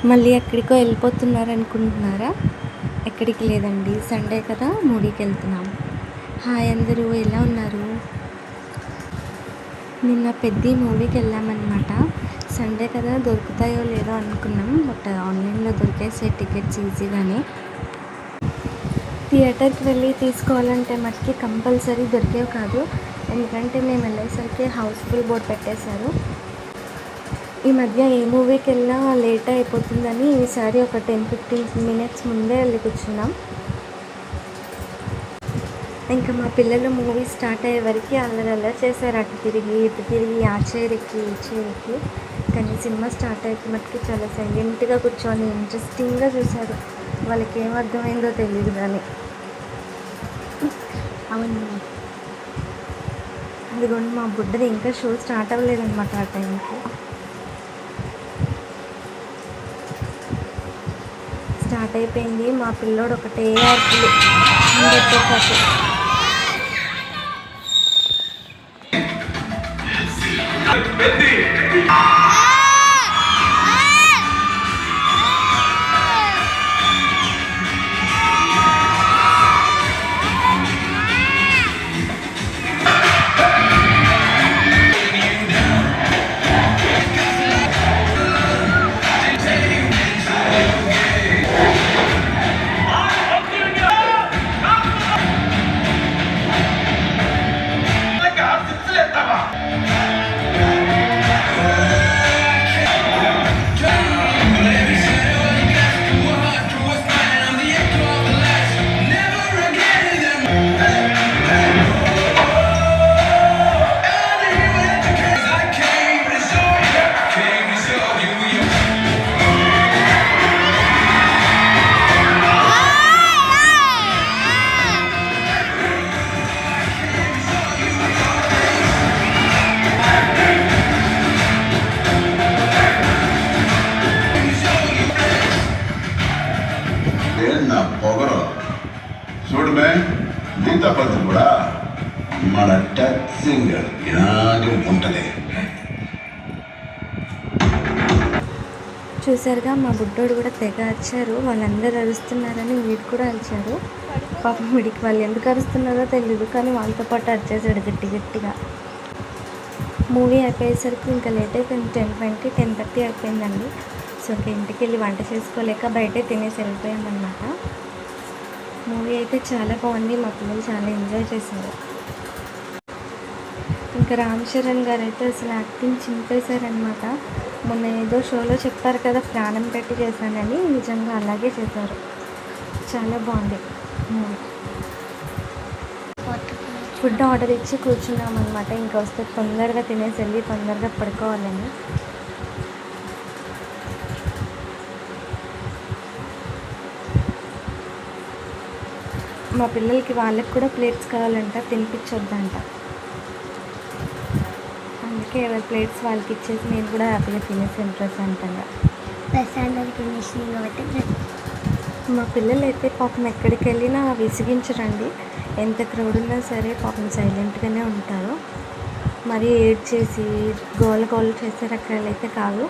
మళ్ళీ ఎక్కడికో వెళ్ళిపోతున్నారనుకుంటున్నారా? ఎక్కడికి లేదండి, సండే కదా, మూవీకి వెళ్తున్నాం. హాయ్ అందరూ, ఎలా ఉన్నారు? నిన్న పెద్ద మూవీకి వెళ్ళామన్నమాట. సండే కదా, దొరుకుతాయో లేదో అనుకున్నాం. బట్ ఆన్లైన్లో దొరికేసే టికెట్స్ ఈజీగానే. థియేటర్కి వెళ్ళి తీసుకోవాలంటే మటుకి కంపల్సరీ దొరికేవి కాదు. ఎందుకంటే మేము వెళ్ళేసరికి హౌస్ఫుల్ బోర్డు పెట్టేశారు. ఈ మధ్య ఏ మూవీకి వెళ్ళినా లేట్ అయిపోతుందని ఈసారి ఒక 10-15 మినిట్స్ ముందే వెళ్ళి కూర్చున్నాం. ఇంకా మా పిల్లలు మూవీ స్టార్ట్ అయ్యే వరకు అల్లరి చేశారు. అటు తిరిగి ఇటు తిరిగి, ఆ చైర్కి ఈ చైర్కి. కానీ సినిమా స్టార్ట్ అయితే మటుకి చాలా సైలెంట్గా కూర్చొని ఇంట్రెస్టింగ్గా చూశారు. వాళ్ళకి ఏం అర్థమైందో తెలియదు కానీ. అవును, అదిగోండి మా బుడ్డది ఇంకా షో స్టార్ట్ అవ్వలేదన్నమాట. ఆ టైంకి స్టార్ట్ అయిపోయింది. మా పిల్లోడు ఒకటే అరుపులు అందరితో పాటు. నా పొగరు చూడమే, మిగతా పద్ధతి కూడా మన టచింగ్ ఇలాగే ఉంటుంది. చూసారుగా, మా బుడ్డోడు కూడా తెగ అరిచారు. వాళ్ళందరూ అరుస్తున్నారని వీడు కూడా అరిచారు. పాపం వీడికి వాళ్ళు ఎందుకు అరుస్తున్నారో తెలియదు, కానీ వాళ్ళతో పాటు అరిచేసాడు గట్టిగా. మూవీ అయిపోయేసరికి ఇంకా లేట్ అయిపోయింది. 10:20, 10:30 అయిపోయిందండి. సో ఇంకా ఇంటికి వెళ్ళి వంట చేసుకోలేక బయటే తినేసి వెళ్ళిపోయామన్నమాట. మూవీ అయితే చాలా బాగుంది. మా పిల్లలు చాలా ఎంజాయ్ చేశారు. ఇంకా రామ్ చరణ్ గారు అయితే అసలు యాక్టింగ్ చింపేశారనమాట. మొన్న ఏదో షోలో చెప్పారు కదా, ప్రాణం పెట్టి చేశానని, నిజంగా అలాగే చేశారు. చాలా బాగుంది మూవీ. ఫుడ్ ఆర్డర్ ఇచ్చి కూర్చున్నాం అనమాట. ఇంకా వస్తే తొందరగా తినేసి వెళ్ళి తొందరగా పడుకోవాలని. మా పిల్లలకి వాళ్ళకి కూడా ప్లేట్స్ కావాలంట, తినిపించొద్దంట. అందుకే ఎవరి ప్లేట్స్ వాళ్ళకి ఇచ్చేసి నేను కూడా హ్యాపీగా తినేసాను ప్రశాంతంగా. మా పిల్లలు అయితే పాపం ఎక్కడికి వెళ్ళినా విసిగించరండి. ఎంత క్రౌడ్ ఉన్నా సరే పాపం సైలెంట్గానే ఉంటారు. మరి ఏడ్చేసి గోల చేసే రకాలైతే కాదు.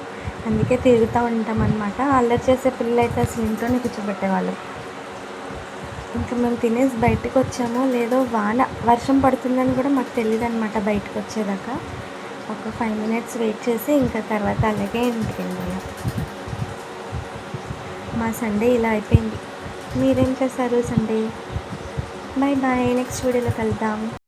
అందుకే తిరుగుతూ ఉంటాం అన్నమాట. అల్లరి చేసే పిల్లలు అయితే అసలు ఇంట్లోనే కూర్చోబెట్టేవాళ్ళు. ఇంకా మేము తినేసి బయటకు వచ్చామో లేదో వర్షం పడుతుందని కూడా మాకు తెలియదు అనమాట. బయటకు వచ్చేదాకా ఒక 5 మినిట్స్ వెయిట్ చేసి ఇంకా తర్వాత అలాగే ఇంటికి వెళ్ళాం. మా సండే ఇలా అయిపోయింది. మీరేం చేశారు సండే? బాయ్ బాయ్, నెక్స్ట్ వీడియోలో కలుద్దాం.